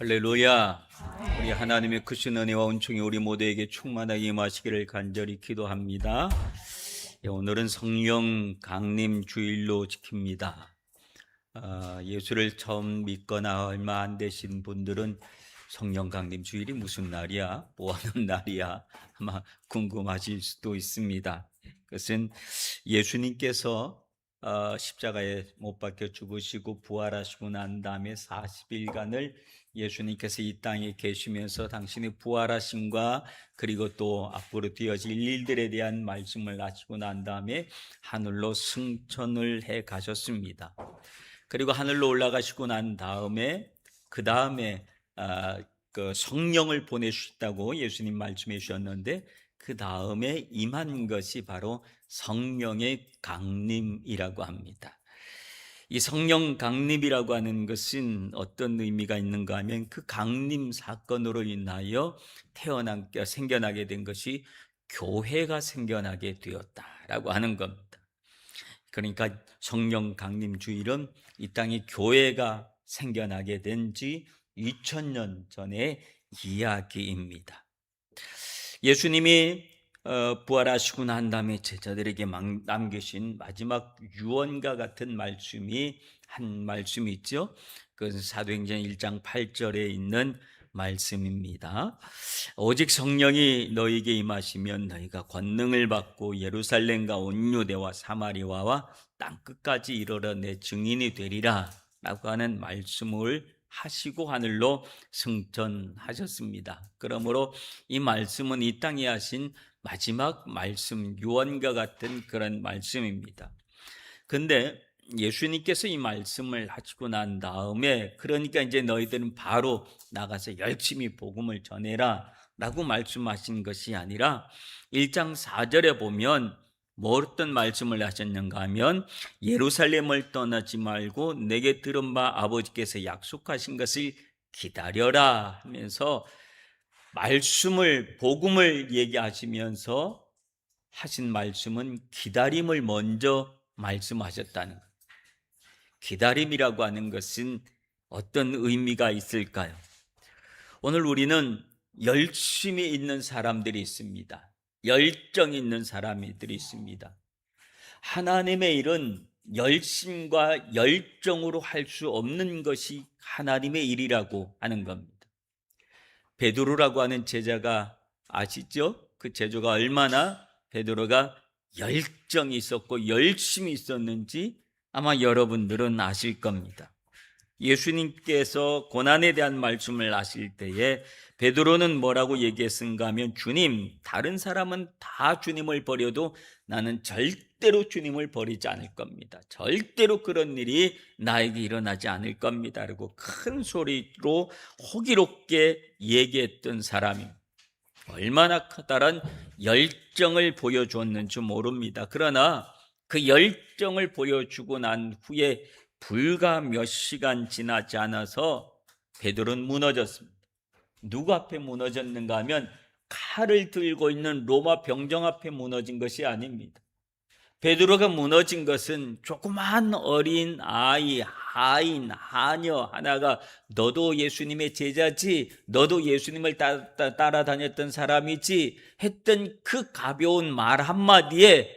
할렐루야. 우리 하나님의 크신 은혜와 은총이 우리 모두에게 충만하게 임하시기를 간절히 기도합니다. 오늘은 성령 강림 주일로 지킵니다. 예수를 처음 믿거나 얼마 안 되신 분들은 성령 강림 주일이 무슨 날이야? 뭐 하는 날이야? 아마 궁금하실 수도 있습니다. 그것은 예수님께서 십자가에 못 박혀 죽으시고 부활하시고 난 다음에 40일간을 예수님께서 이 땅에 계시면서 당신의 부활하심과 그리고 또 앞으로 되어질 일들에 대한 말씀을 하시고 난 다음에 하늘로 승천을 해 가셨습니다. 그리고 하늘로 올라가시고 난 다음에 그 다음에 그 성령을 보내주셨다고 예수님 말씀해 주셨는데 그 다음에 임한 것이 바로 성령의 강림이라고 합니다. 이 성령 강림이라고 하는 것은 어떤 의미가 있는가 하면 그 강림 사건으로 인하여 생겨나게 된 것이 교회가 생겨나게 되었다라고 하는 겁니다. 그러니까 성령 강림 주일은 이 땅에 교회가 생겨나게 된 지 2000년 전의 이야기입니다. 예수님이 부활하시고 난 다음에 제자들에게 남기신 마지막 유언과 같은 말씀이 한 말씀이 있죠. 그것은 사도행전 1장 8절에 있는 말씀입니다. 오직 성령이 너희에게 임하시면 너희가 권능을 받고 예루살렘과 온 유대와 사마리아와 땅끝까지 이르러 내 증인이 되리라 라고 하는 말씀을 하시고 하늘로 승천하셨습니다. 그러므로 이 말씀은 이 땅에 하신 마지막 말씀, 유언과 같은 그런 말씀입니다. 근데 예수님께서 이 말씀을 하시고 난 다음에 그러니까 이제 너희들은 바로 나가서 열심히 복음을 전해라 라고 말씀하신 것이 아니라 1장 4절에 보면 어떤 말씀을 하셨는가 하면 예루살렘을 떠나지 말고 내게 들은 바 아버지께서 약속하신 것을 기다려라 하면서 복음을 얘기하시면서 하신 말씀은 기다림을 먼저 말씀하셨다는 것. 기다림이라고 하는 것은 어떤 의미가 있을까요? 오늘 우리는 열심히 있는 사람들이 있습니다. 열정 있는 사람들이 있습니다. 하나님의 일은 열심과 열정으로 할 수 없는 것이 하나님의 일이라고 하는 겁니다. 베드로라고 하는 제자가 아시죠? 그 제자가 얼마나 베드로가 열정이 있었고 열심히 있었는지 아마 여러분들은 아실 겁니다. 예수님께서 고난에 대한 말씀을 하실 때에 베드로는 뭐라고 얘기했는가 하면 주님, 다른 사람은 다 주님을 버려도 나는 절대로 주님을 버리지 않을 겁니다. 절대로 그런 일이 나에게 일어나지 않을 겁니다. 그리고 큰 소리로 호기롭게 얘기했던 사람이 얼마나 커다란 열정을 보여주었는지 모릅니다. 그러나 그 열정을 보여주고 난 후에 불과 몇 시간 지나지 않아서 베드로는 무너졌습니다. 누구 앞에 무너졌는가 하면 칼을 들고 있는 로마 병정 앞에 무너진 것이 아닙니다. 베드로가 무너진 것은 조그만 어린 아이, 하인, 하녀 하나가 너도 예수님의 제자지, 너도 예수님을 따라다녔던 사람이지 했던 그 가벼운 말 한마디에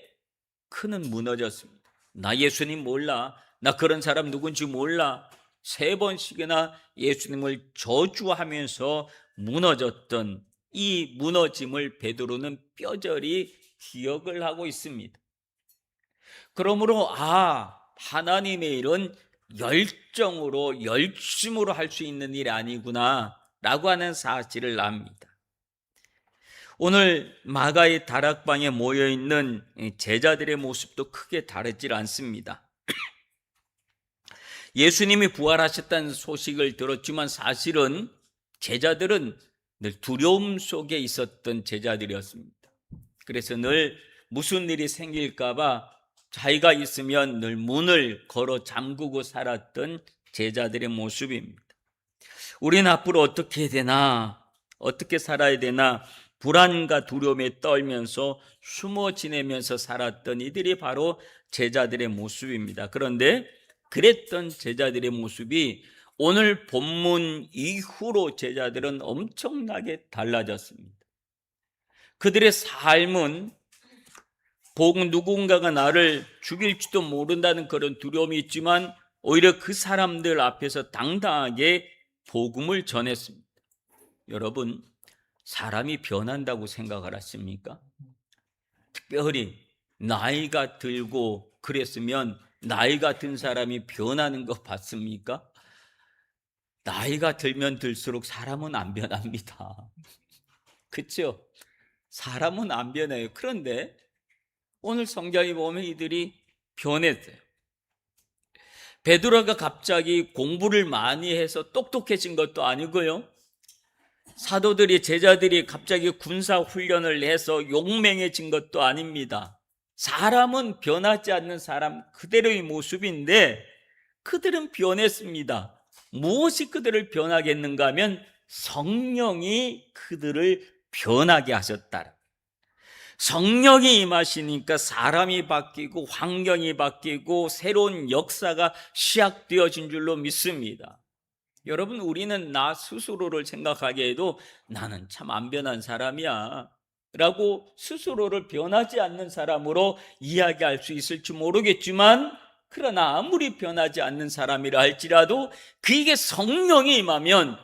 그는 무너졌습니다. 나 예수님 몰라. 나 그런 사람 누군지 몰라. 3번씩이나 예수님을 저주하면서 무너졌던 이 무너짐을 베드로는 뼈저리 기억을 하고 있습니다. 그러므로 하나님의 일은 열정으로 열심으로 할 수 있는 일이 아니구나 라고 하는 사실을 압니다. 오늘 마가의 다락방에 모여있는 제자들의 모습도 크게 다르질 않습니다. 예수님이 부활하셨다는 소식을 들었지만 사실은 제자들은 늘 두려움 속에 있었던 제자들이었습니다. 그래서 늘 무슨 일이 생길까 봐 자기가 있으면 늘 문을 걸어 잠그고 살았던 제자들의 모습입니다. 우리는 앞으로 어떻게 해야 되나, 어떻게 살아야 되나 불안과 두려움에 떨면서 숨어 지내면서 살았던 이들이 바로 제자들의 모습입니다. 그런데 그랬던 제자들의 모습이 오늘 본문 이후로 제자들은 엄청나게 달라졌습니다. 그들의 삶은 누군가가 나를 죽일지도 모른다는 그런 두려움이 있지만 오히려 그 사람들 앞에서 당당하게 복음을 전했습니다. 여러분, 사람이 변한다고 생각을 하십니까? 특별히 나이가 들고 그랬으면 나이가 든 사람이 변하는 거 봤습니까? 나이가 들면 들수록 사람은 안 변합니다. 그렇죠? 사람은 안 변해요. 그런데 오늘 성경에 보면 이들이 변했어요. 베드로가 갑자기 공부를 많이 해서 똑똑해진 것도 아니고요. 사도들이, 제자들이 갑자기 군사 훈련을 해서 용맹해진 것도 아닙니다. 사람은 변하지 않는 사람 그대로의 모습인데 그들은 변했습니다. 무엇이 그들을 변하게 했는가 하면 성령이 그들을 변하게 하셨다. 성령이 임하시니까 사람이 바뀌고 환경이 바뀌고 새로운 역사가 시작되어진 줄로 믿습니다. 여러분, 우리는 나 스스로를 생각하게 해도 나는 참 안 변한 사람이야 라고 스스로를 변하지 않는 사람으로 이야기할 수 있을지 모르겠지만, 그러나 아무리 변하지 않는 사람이라 할지라도 그에게 성령이 임하면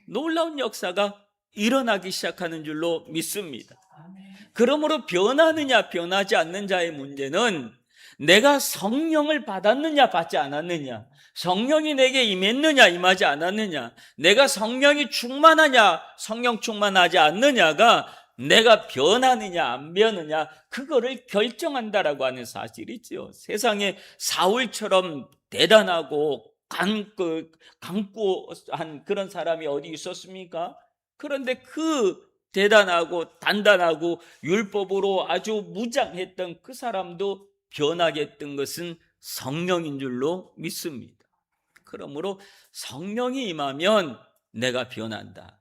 놀라운 역사가 일어나기 시작하는 줄로 믿습니다. 그러므로 변하느냐 변하지 않느냐의 문제는 내가 성령을 받았느냐 받지 않았느냐, 성령이 내게 임했느냐 임하지 않았느냐, 내가 성령이 충만하냐 성령 충만하지 않느냐가 내가 변하느냐 안 변하느냐 그거를 결정한다라고 하는 사실이죠. 세상에 사울처럼 대단하고 강구한 그런 사람이 어디 있었습니까? 그런데 그 대단하고 단단하고 율법으로 아주 무장했던 그 사람도 변하게 했던 것은 성령인 줄로 믿습니다. 그러므로 성령이 임하면 내가 변한다.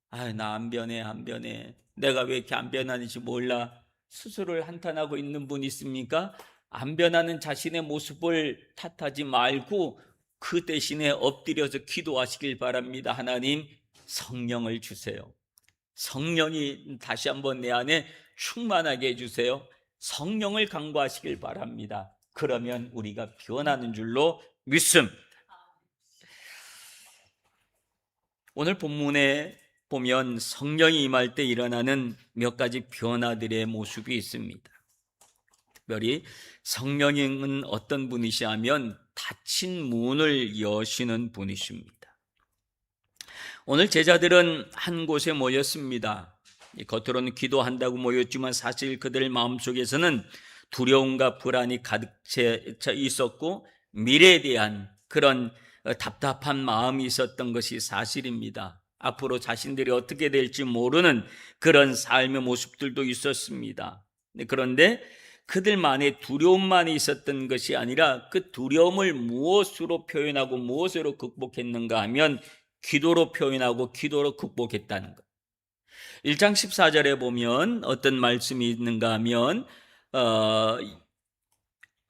나 안 변해, 안 변해. 내가 왜 이렇게 안 변하는지 몰라. 스스로를 한탄하고 있는 분 있습니까? 안 변하는 자신의 모습을 탓하지 말고 그 대신에 엎드려서 기도하시길 바랍니다. 하나님, 성령을 주세요. 성령이 다시 한번 내 안에 충만하게 해주세요. 성령을 강구하시길 바랍니다. 그러면 우리가 변하는 줄로 믿습니다. 오늘 본문에 보면 성령이 임할 때 일어나는 몇 가지 변화들의 모습이 있습니다. 특별히 성령은 어떤 분이시냐 하면 닫힌 문을 여시는 분이십니다. 오늘 제자들은 한 곳에 모였습니다. 겉으로는 기도한다고 모였지만 사실 그들 마음속에서는 두려움과 불안이 가득 차 있었고 미래에 대한 그런 답답한 마음이 있었던 것이 사실입니다. 앞으로 자신들이 어떻게 될지 모르는 그런 삶의 모습들도 있었습니다. 그런데 그들만의 두려움만이 있었던 것이 아니라 그 두려움을 무엇으로 표현하고 무엇으로 극복했는가 하면 기도로 표현하고 기도로 극복했다는 것. 1장 14절에 보면 어떤 말씀이 있는가 하면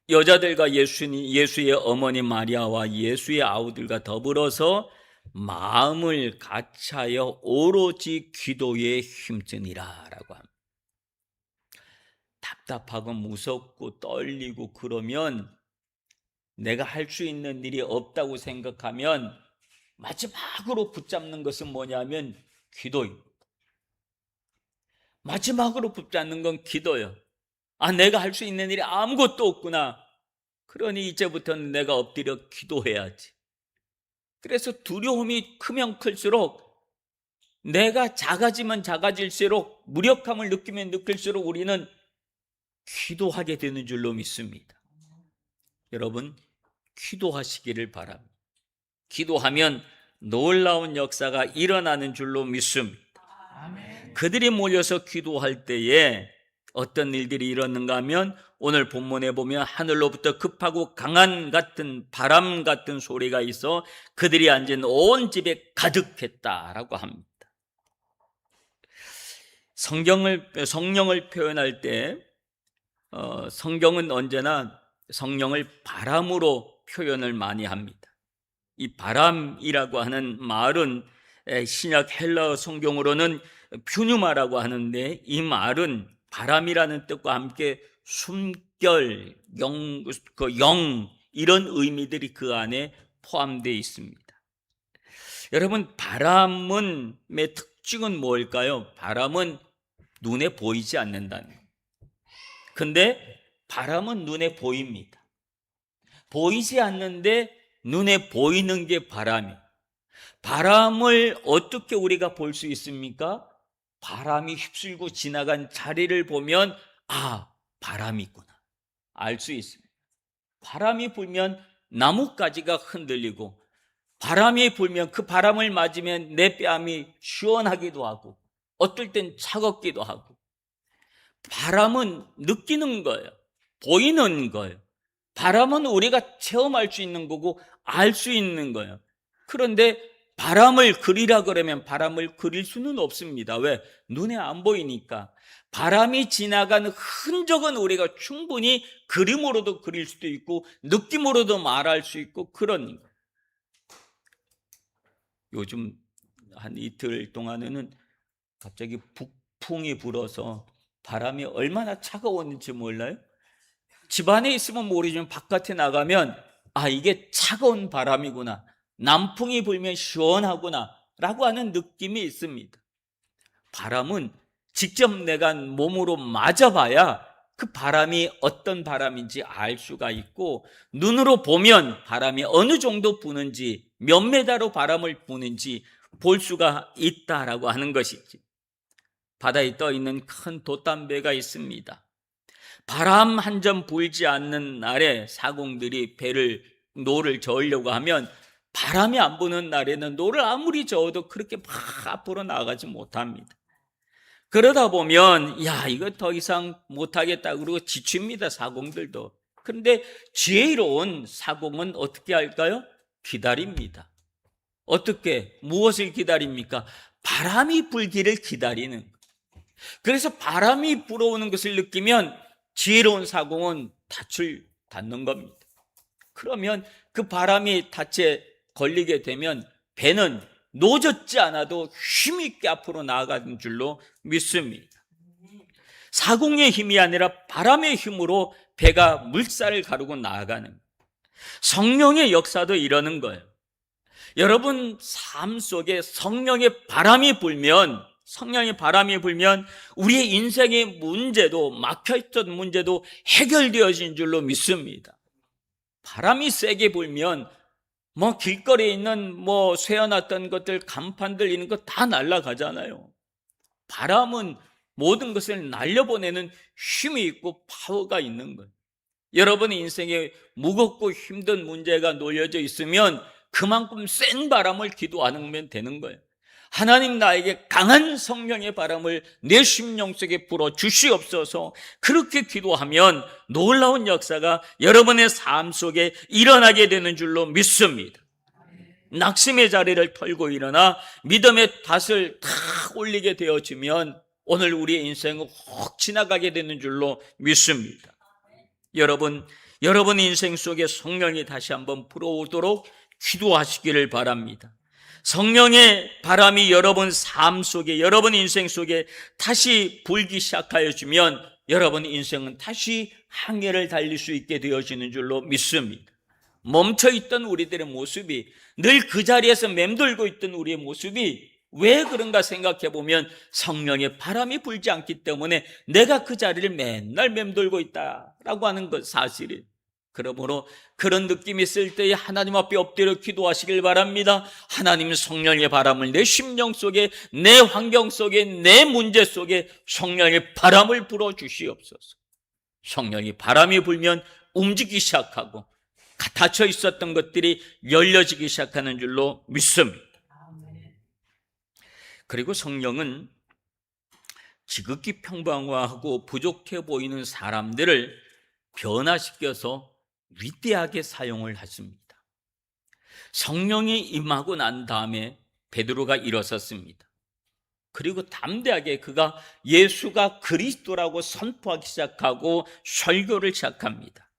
여자들과 예수의 어머니 마리아와 예수의 아우들과 더불어서 마음을 같이하여 오로지 기도에 힘쓰니라 라고 합니다. 답답하고 무섭고 떨리고 그러면 내가 할 수 있는 일이 없다고 생각하면 마지막으로 붙잡는 것은 뭐냐면 기도입니다. 마지막으로 붙잡는 건 기도예요. 내가 할 수 있는 일이 아무것도 없구나. 그러니 이제부터는 내가 엎드려 기도해야지. 그래서 두려움이 크면 클수록, 내가 작아지면 작아질수록, 무력함을 느끼면 느낄수록 우리는 기도하게 되는 줄로 믿습니다. 여러분, 기도하시기를 바랍니다. 기도하면 놀라운 역사가 일어나는 줄로 믿습니다. 그들이 모여서 기도할 때에 어떤 일들이 일어났는가 하면 오늘 본문에 보면 하늘로부터 급하고 강한 같은 바람 같은 소리가 있어 그들이 앉은 온 집에 가득했다라고 합니다. 성령을 표현할 때 성경은 언제나 성령을 바람으로 표현을 많이 합니다. 이 바람이라고 하는 말은 신약 헬라어 성경으로는 퓨뉴마라고 하는데, 이 말은 바람이라는 뜻과 함께 숨결, 영 이런 의미들이 그 안에 포함되어 있습니다. 여러분, 바람의 특징은 뭘까요? 바람은 눈에 보이지 않는다는 거예요. 근데 바람은 눈에 보입니다. 보이지 않는데 눈에 보이는 게 바람이에요. 바람을 어떻게 우리가 볼 수 있습니까? 바람이 휩쓸고 지나간 자리를 보면 바람이 있구나 알 수 있습니다. 바람이 불면 나뭇가지가 흔들리고, 바람이 불면 그 바람을 맞으면 내 뺨이 시원하기도 하고 어떨 땐 차갑기도 하고, 바람은 느끼는 거예요. 보이는 거예요. 바람은 우리가 체험할 수 있는 거고 알 수 있는 거예요. 그런데 바람을 그리라 그러면 바람을 그릴 수는 없습니다. 왜? 눈에 안 보이니까. 바람이 지나가는 흔적은 우리가 충분히 그림으로도 그릴 수도 있고 느낌으로도 말할 수 있고 그런 거예요. 요즘 한 이틀 동안에는 갑자기 북풍이 불어서 바람이 얼마나 차가웠는지 몰라요? 집 안에 있으면 모르지만 바깥에 나가면 이게 차가운 바람이구나, 남풍이 불면 시원하구나 라고 하는 느낌이 있습니다. 바람은 직접 내가 몸으로 맞아봐야 그 바람이 어떤 바람인지 알 수가 있고, 눈으로 보면 바람이 어느 정도 부는지, 몇 메다로 바람을 부는지 볼 수가 있다라고 하는 것이지. 바다에 떠 있는 큰 돛담배가 있습니다. 바람 한 점 불지 않는 날에 사공들이 노를 저으려고 하면 바람이 안 부는 날에는 노를 아무리 저어도 그렇게 막 앞으로 나가지 못합니다. 그러다 보면 이거 더 이상 못하겠다 그러고 지칩니다, 사공들도. 그런데 지혜로운 사공은 어떻게 할까요? 기다립니다. 어떻게? 무엇을 기다립니까? 바람이 불기를 기다리는 거예요. 그래서 바람이 불어오는 것을 느끼면 지혜로운 사공은 닻을 닫는 겁니다. 그러면 그 바람이 닻에 걸리게 되면 배는 노젓지 않아도 힘있게 앞으로 나아가는 줄로 믿습니다. 사공의 힘이 아니라 바람의 힘으로 배가 물살을 가르고 나아가는 거예요. 성령의 역사도 이러는 거예요. 여러분 삶 속에 성령의 바람이 불면 우리의 인생의 문제도, 막혀있던 문제도 해결되어진 줄로 믿습니다. 바람이 세게 불면 길거리에 있는 쇠어놨던 것들, 간판들 이런 거 다 날아가잖아요. 바람은 모든 것을 날려보내는 힘이 있고 파워가 있는 거예요. 여러분의 인생에 무겁고 힘든 문제가 놓여져 있으면 그만큼 센 바람을 기도하면 되는 거예요. 하나님, 나에게 강한 성령의 바람을 내 심령 속에 불어 주시옵소서. 그렇게 기도하면 놀라운 역사가 여러분의 삶 속에 일어나게 되는 줄로 믿습니다. 낙심의 자리를 털고 일어나 믿음의 닷을 탁 올리게 되어지면 오늘 우리의 인생은 확 지나가게 되는 줄로 믿습니다. 여러분 인생 속에 성령이 다시 한번 불어오도록 기도하시기를 바랍니다. 성령의 바람이 여러분 삶 속에, 여러분 인생 속에 다시 불기 시작하여 주면 여러분 인생은 다시 항해를 달릴 수 있게 되어지는 줄로 믿습니다. 멈춰있던 우리들의 모습이, 늘 그 자리에서 맴돌고 있던 우리의 모습이 왜 그런가 생각해 보면 성령의 바람이 불지 않기 때문에 내가 그 자리를 맨날 맴돌고 있다라고 하는 것 사실이에요. 그러므로 그런 느낌이 있을 때에 하나님 앞에 엎드려 기도하시길 바랍니다. 하나님, 성령의 바람을 내 심령 속에, 내 환경 속에, 내 문제 속에 성령의 바람을 불어주시옵소서. 성령이 바람이 불면 움직이기 시작하고 닫혀 있었던 것들이 열려지기 시작하는 줄로 믿습니다. 그리고 성령은 지극히 평범하고 부족해 보이는 사람들을 변화시켜서 위대하게 사용을 하십니다. 성령이 임하고 난 다음에 베드로가 일어섰습니다. 그리고 담대하게 그가 예수가 그리스도라고 선포하기 시작하고 설교를 시작합니다.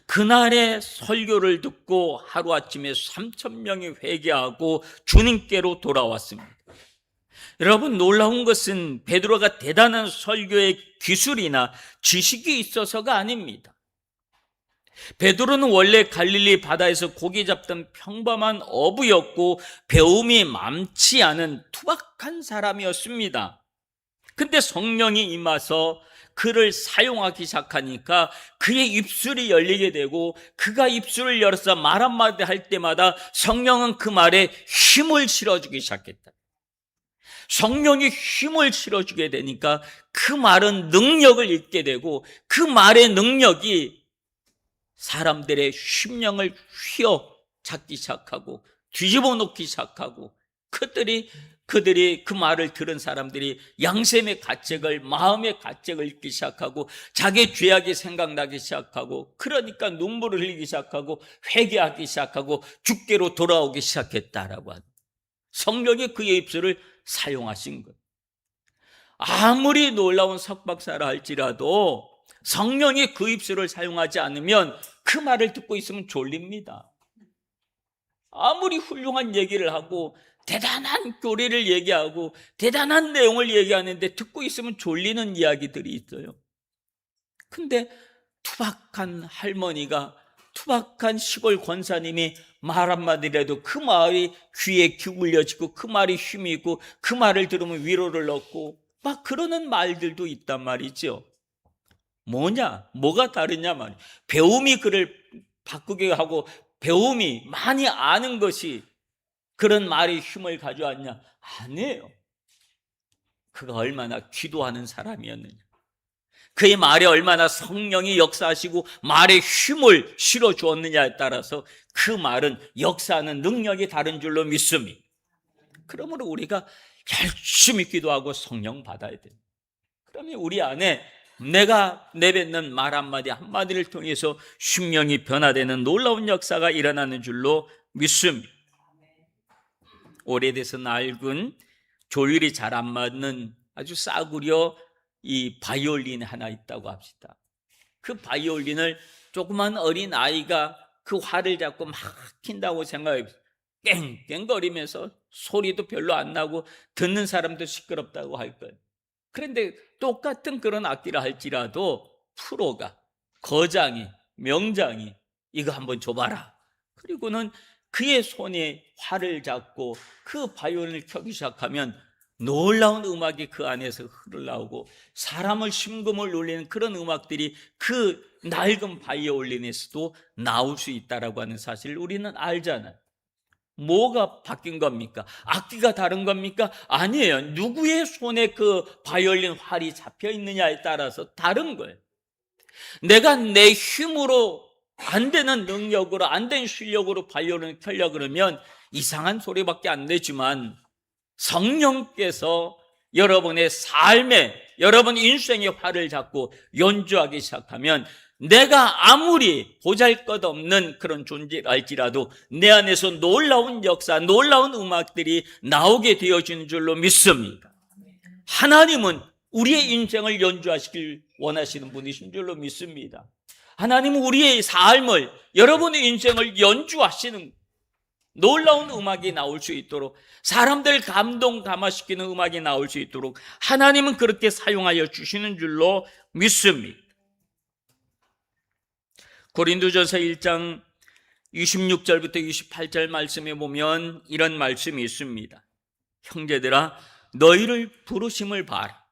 그날의 설교를 듣고 하루아침에 3,000명이 회개하고 주님께로 돌아왔습니다. 여러분, 놀라운 것은 베드로가 대단한 설교의 기술이나 지식이 있어서가 아닙니다. 베드로는 원래 갈릴리 바다에서 고기 잡던 평범한 어부였고 배움이 많지 않은 투박한 사람이었습니다. 근데 성령이 임해서 그를 사용하기 시작하니까 그의 입술이 열리게 되고, 그가 입술을 열어서 말 한마디 할 때마다 성령은 그 말에 힘을 실어주기 시작했다. 성령이 힘을 실어주게 되니까 그 말은 능력을 잃게 되고, 그 말의 능력이 사람들의 심령을 휘어잡기 시작하고 뒤집어 놓기 시작하고, 그들이 그 말을 들은 사람들이 양심의 가책을, 마음의 가책을 잊기 시작하고 자기 죄악이 생각나기 시작하고, 그러니까 눈물을 흘리기 시작하고 회개하기 시작하고 주께로 돌아오기 시작했다라고 합니다. 성령이 그의 입술을 사용하신 것. 아무리 놀라운 석박사라 할지라도 성령이 그 입술을 사용하지 않으면 그 말을 듣고 있으면 졸립니다. 아무리 훌륭한 얘기를 하고 대단한 교리를 얘기하고 대단한 내용을 얘기하는데 듣고 있으면 졸리는 이야기들이 있어요. 근데 투박한 할머니가, 투박한 시골 권사님이 말 한마디라도 그 말이 귀에 기울여지고 그 말이 힘이 있고 그 말을 들으면 위로를 얻고 막 그러는 말들도 있단 말이죠. 뭐가 다르냐 말이에요. 배움이 그를 바꾸게 하고 배움이 많이 아는 것이 그런 말이 힘을 가져왔냐? 아니에요. 그가 얼마나 기도하는 사람이었느냐, 그의 말에 얼마나 성령이 역사하시고 말에 힘을 실어주었느냐에 따라서 그 말은 역사하는 능력이 다른 줄로 믿습니다. 그러므로 우리가 열심히 기도하고 성령 받아야 돼요. 그러면 우리 안에 내가 내뱉는 말 한마디를 통해서 심령이 변화되는 놀라운 역사가 일어나는 줄로 믿습니다. 오래돼서 낡은 조율이 잘 안 맞는 아주 싸구려 이 바이올린 하나 있다고 합시다. 그 바이올린을 조그만 어린 아이가 그 활을 잡고 막 킨다고 생각해요. 깽깽거리면서 소리도 별로 안 나고 듣는 사람도 시끄럽다고 할 거예요. 그런데 똑같은 그런 악기를 할지라도 프로가, 거장이, 명장이 이거 한번 줘봐라. 그리고는 그의 손에 활을 잡고 그 바이올린을 켜기 시작하면 놀라운 음악이 그 안에서 흘러나오고 사람을 심금을 울리는 그런 음악들이 그 낡은 바이올린에서도 나올 수 있다라고 하는 사실을 우리는 알잖아요. 뭐가 바뀐 겁니까? 악기가 다른 겁니까? 아니에요. 누구의 손에 그 바이올린 활이 잡혀 있느냐에 따라서 다른 거예요. 내가 내 힘으로 안 되는 능력으로, 안 된 실력으로 바이올린을 켜려고 그러면 이상한 소리밖에 안 내지만, 성령께서 여러분의 삶에, 여러분 인생의 활을 잡고 연주하기 시작하면 내가 아무리 보잘것없는 그런 존재랄지라도 내 안에서 놀라운 역사, 놀라운 음악들이 나오게 되어지는 줄로 믿습니다. 하나님은 우리의 인생을 연주하시길 원하시는 분이신 줄로 믿습니다. 하나님은 우리의 삶을, 여러분의 인생을 연주하시는, 놀라운 음악이 나올 수 있도록, 사람들 감동시키는 음악이 나올 수 있도록 하나님은 그렇게 사용하여 주시는 줄로 믿습니다. 고린도전서 1장 26절부터 28절 말씀에 보면 이런 말씀이 있습니다. 형제들아, 너희를 부르심을 봐라.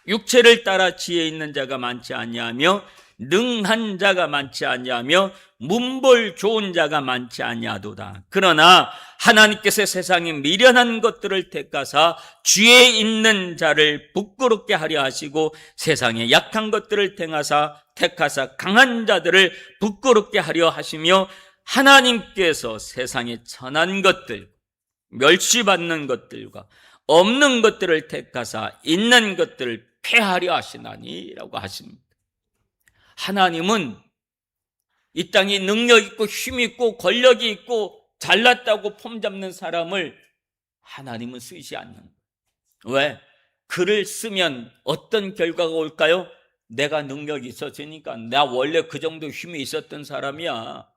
육체를 따라 지혜 있는 자가 많지 아니하며 능한 자가 많지 아니하며 문벌 좋은 자가 많지 아니하도다. 그러나 하나님께서 세상에 미련한 것들을 택하사 지혜 있는 자를 부끄럽게 하려 하시고 세상에 약한 것들을 택하사 강한 자들을 부끄럽게 하려 하시며 하나님께서 세상에 천한 것들, 멸시받는 것들과 없는 것들을 택하사 있는 것들을 폐하려 하시나니라고 하십니다. 하나님은 이 땅에 능력 있고 힘 있고 권력이 있고 잘났다고 폼잡는 사람을 하나님은 쓰지 않는 거예요. 왜? 그를 쓰면 어떤 결과가 올까요? 내가 능력이 있었으니까. 나 원래 그 정도 힘이 있었던 사람이야.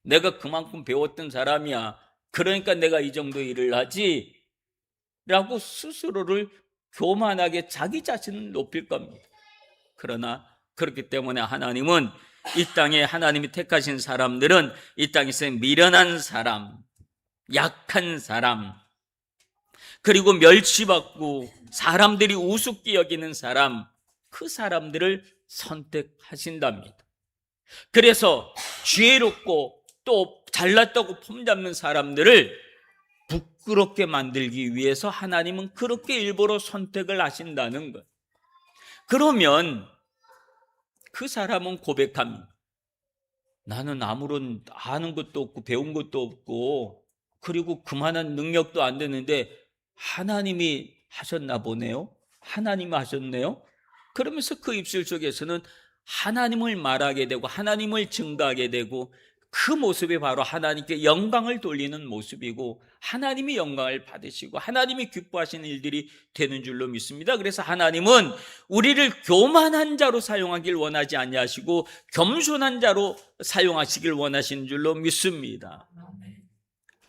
내가 그만큼 배웠던 사람이야. 그러니까 내가 이 정도 일을 하지 라고 스스로를 교만하게 자기 자신을 높일 겁니다. 그러나 그렇기 때문에 하나님은 이 땅에 하나님이 택하신 사람들은 이 땅에서 미련한 사람, 약한 사람, 그리고 멸시받고 사람들이 우습게 여기는 사람, 그 사람들을 선택하신답니다. 그래서 지혜롭고 또 잘났다고 폼잡는 사람들을 부끄럽게 만들기 위해서 하나님은 그렇게 일부러 선택을 하신다는 것. 그러면 그 사람은 고백합니다. 나는 아무런 아는 것도 없고 배운 것도 없고 그리고 그만한 능력도 안 되는데 하나님이 하셨나 보네요. 하나님이 하셨네요. 그러면서 그 입술 속에서는 하나님을 말하게 되고 하나님을 증거하게 되고 그 모습이 바로 하나님께 영광을 돌리는 모습이고 하나님이 영광을 받으시고 하나님이 기뻐하시는 일들이 되는 줄로 믿습니다. 그래서 하나님은 우리를 교만한 자로 사용하길 원하지 아니하시고 겸손한 자로 사용하시길 원하시는 줄로 믿습니다.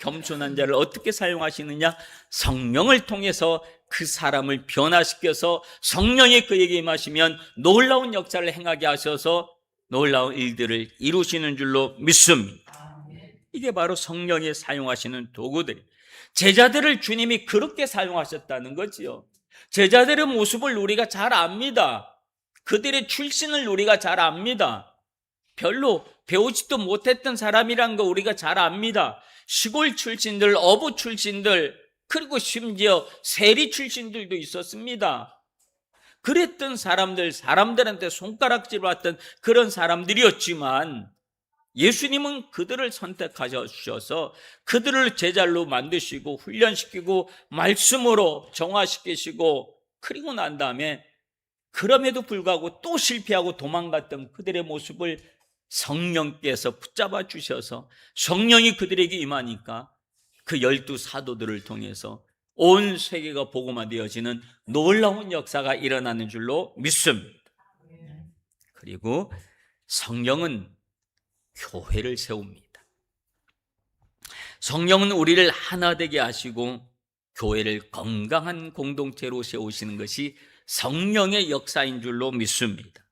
겸손한 자를 어떻게 사용하시느냐? 성령을 통해서 그 사람을 변화시켜서 성령이 그에게 임하시면 놀라운 역사를 행하게 하셔서 놀라운 일들을 이루시는 줄로 믿습니다. 이게 바로 성령이 사용하시는 도구들. 제자들을 주님이 그렇게 사용하셨다는 거지요. 제자들의 모습을 우리가 잘 압니다. 그들의 출신을 우리가 잘 압니다. 별로 배우지도 못했던 사람이란 거 우리가 잘 압니다. 시골 출신들, 어부 출신들, 그리고 심지어 세리 출신들도 있었습니다. 그랬던 사람들한테 손가락질 왔던 그런 사람들이었지만 예수님은 그들을 선택하셔서 그들을 제자로 만드시고 훈련시키고 말씀으로 정화시키시고 그리고 난 다음에 그럼에도 불구하고 또 실패하고 도망갔던 그들의 모습을 성령께서 붙잡아 주셔서 성령이 그들에게 임하니까 그 12 사도들을 통해서 온 세계가 복음화 되어지는 놀라운 역사가 일어나는 줄로 믿습니다. 그리고 성령은 교회를 세웁니다. 성령은 우리를 하나 되게 하시고 교회를 건강한 공동체로 세우시는 것이 성령의 역사인 줄로 믿습니다.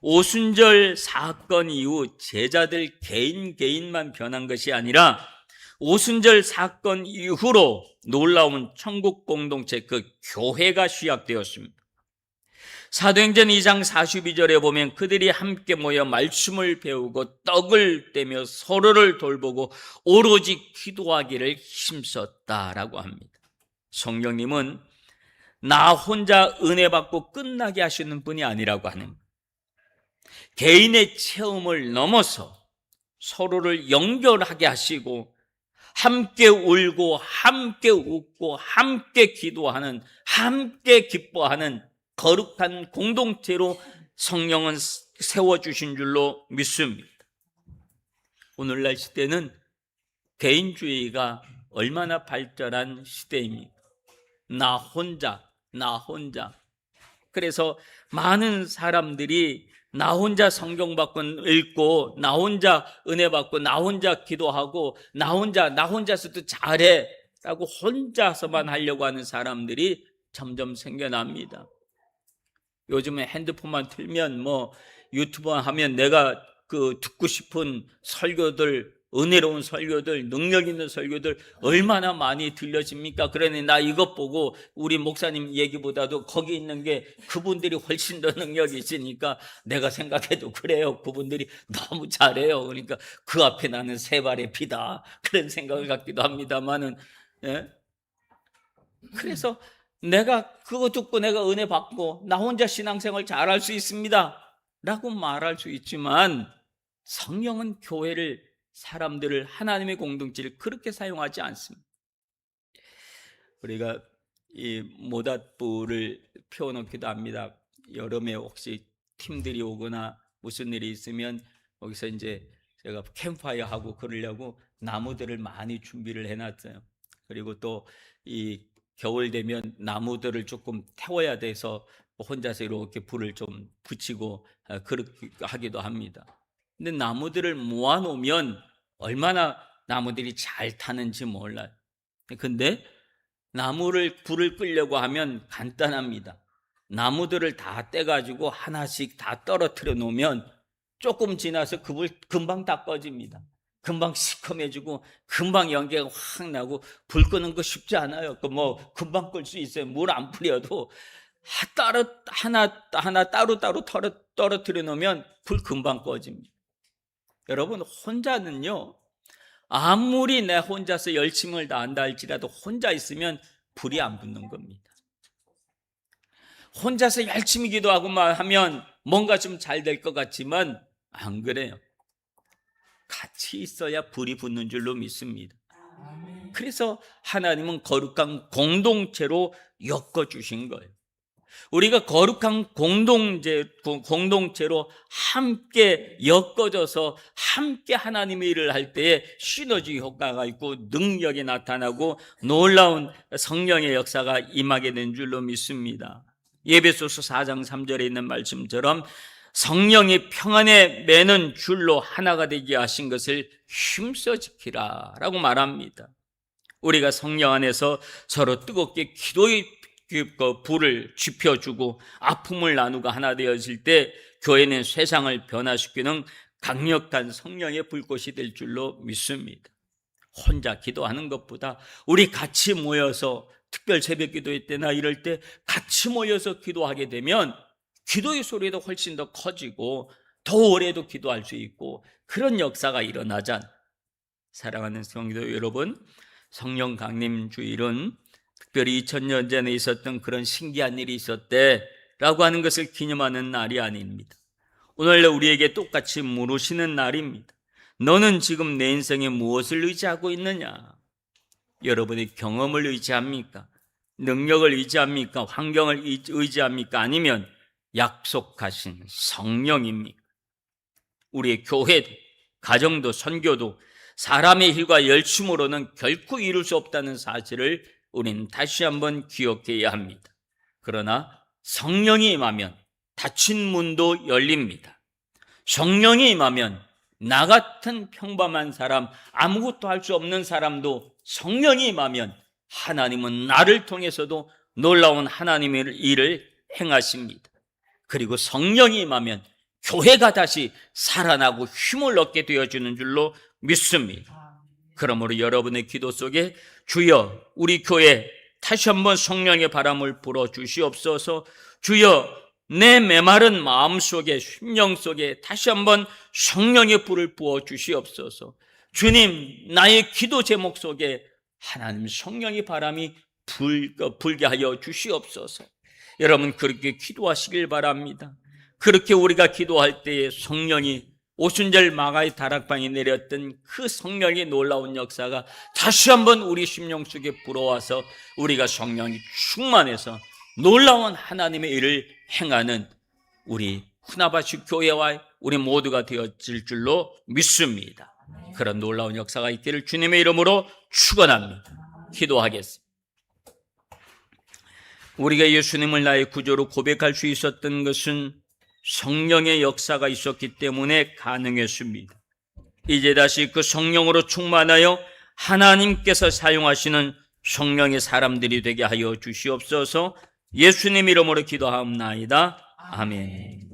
오순절 사건 이후 제자들 개인만 변한 것이 아니라 오순절 사건 이후로 놀라운 천국 공동체 그 교회가 시작되었습니다. 사도행전 2장 42절에 보면 그들이 함께 모여 말씀을 배우고 떡을 떼며 서로를 돌보고 오로지 기도하기를 힘썼다라고 합니다. 성령님은 나 혼자 은혜 받고 끝나게 하시는 분이 아니라고 하는 거예요. 개인의 체험을 넘어서 서로를 연결하게 하시고 함께 울고 함께 웃고 함께 기도하는 함께 기뻐하는 거룩한 공동체로 성령은 세워주신 줄로 믿습니다. 오늘날 시대는 개인주의가 얼마나 발전한 시대입니까? 나 혼자. 그래서 많은 사람들이 나 혼자 성경 받고 읽고 나 혼자 은혜 받고 나 혼자 기도하고 나 혼자서도 잘해 라고 혼자서만 하려고 하는 사람들이 점점 생겨납니다. 요즘에 핸드폰만 틀면 뭐 유튜브 하면 내가 그 듣고 싶은 설교들, 은혜로운 설교들, 능력 있는 설교들 얼마나 많이 들려집니까? 그러니 나 이것 보고 우리 목사님 얘기보다도 거기 있는 게 그분들이 훨씬 더 능력이 있으니까 내가 생각해도 그래요. 그분들이 너무 잘해요. 그러니까 그 앞에 나는 세 발의 피다. 그런 생각을 갖기도 합니다만은, 예? 그래서 내가 그거 듣고 내가 은혜 받고 나 혼자 신앙생활 잘할 수 있습니다 라고 말할 수 있지만 성령은 교회를 사람들을 하나님의 공동체를 그렇게 사용하지 않습니다. 우리가 이 모닥불을 피워놓기도 합니다. 여름에 혹시 팀들이 오거나 무슨 일이 있으면 거기서 이제 제가 캠프파이어 하고 그러려고 나무들을 많이 준비를 해놨어요. 그리고 또 이 겨울 되면 나무들을 조금 태워야 돼서 혼자서 이렇게 불을 좀 붙이고 그렇게 하기도 합니다. 근데 나무들을 모아놓으면 얼마나 나무들이 잘 타는지 몰라요. 근데 불을 끄려고 하면 간단합니다. 나무들을 다 떼가지고 하나씩 다 떨어뜨려 놓으면 조금 지나서 그 불 금방 다 꺼집니다. 금방 시커매지고 금방 연기가 확 나고 불 끄는 거 쉽지 않아요. 금방 끌 수 있어요. 물 안 뿌려도 하나 따로따로 떨어뜨려 놓으면 불 금방 꺼집니다. 여러분, 혼자는요, 아무리 내 혼자서 열심을 다한다 할지라도 혼자 있으면 불이 안 붙는 겁니다. 혼자서 열심히 기도하고 하면 뭔가 좀 잘 될 것 같지만 안 그래요. 같이 있어야 불이 붙는 줄로 믿습니다. 그래서 하나님은 거룩한 공동체로 엮어주신 거예요. 우리가 거룩한 공동체로 함께 엮어져서 함께 하나님의 일을 할 때에 시너지 효과가 있고 능력이 나타나고 놀라운 성령의 역사가 임하게 된 줄로 믿습니다. 에베소서 4장 3절에 있는 말씀처럼 성령이 평안에 매는 줄로 하나가 되게 하신 것을 힘써 지키라 라고 말합니다. 우리가 성령 안에서 서로 뜨겁게 기도의 불을 지펴주고 아픔을 나누고 하나 되어질 때 교회는 세상을 변화시키는 강력한 성령의 불꽃이 될 줄로 믿습니다. 혼자 기도하는 것보다 우리 같이 모여서 특별 새벽 기도회 때나 이럴 때 같이 모여서 기도하게 되면 기도의 소리도 훨씬 더 커지고 더 오래도 기도할 수 있고 그런 역사가 일어나잖아요. 사랑하는 성도 여러분, 성령 강림 주일은 특별히 2000년 전에 있었던 그런 신기한 일이 있었대라고 하는 것을 기념하는 날이 아닙니다. 오늘 우리에게 똑같이 물으시는 날입니다. 너는 지금 내 인생에 무엇을 의지하고 있느냐? 여러분의 경험을 의지합니까? 능력을 의지합니까? 환경을 의지합니까? 아니면 약속하신 성령입니까? 우리의 교회도, 가정도, 선교도 사람의 힘과 열심으로는 결코 이룰 수 없다는 사실을 우리는 다시 한번 기억해야 합니다. 그러나 성령이 임하면 닫힌 문도 열립니다. 성령이 임하면 나 같은 평범한 사람, 아무것도 할 수 없는 사람도 성령이 임하면 하나님은 나를 통해서도 놀라운 하나님의 일을 행하십니다. 그리고 성령이 임하면 교회가 다시 살아나고 힘을 얻게 되어주는 줄로 믿습니다. 그러므로 여러분의 기도 속에 주여 우리 교회 다시 한번 성령의 바람을 불어 주시옵소서, 주여 내 메마른 마음 속에 심령 속에 다시 한번 성령의 불을 부어 주시옵소서, 주님 나의 기도 제목 속에 하나님 성령의 바람이 불게 하여 주시옵소서. 여러분 그렇게 기도하시길 바랍니다. 그렇게 우리가 기도할 때에 성령이 오순절 마가의 다락방에 내렸던 그 성령의 놀라운 역사가 다시 한번 우리 심령 속에 불어와서 우리가 성령이 충만해서 놀라운 하나님의 일을 행하는 우리 후나바시 교회와 우리 모두가 되어질 줄로 믿습니다. 그런 놀라운 역사가 있기를 주님의 이름으로 축원합니다. 기도하겠습니다. 우리가 예수님을 나의 구조로 고백할 수 있었던 것은 성령의 역사가 있었기 때문에 가능했습니다. 이제 다시 그 성령으로 충만하여 하나님께서 사용하시는 성령의 사람들이 되게 하여 주시옵소서. 예수님 이름으로 기도하옵나이다. 아멘.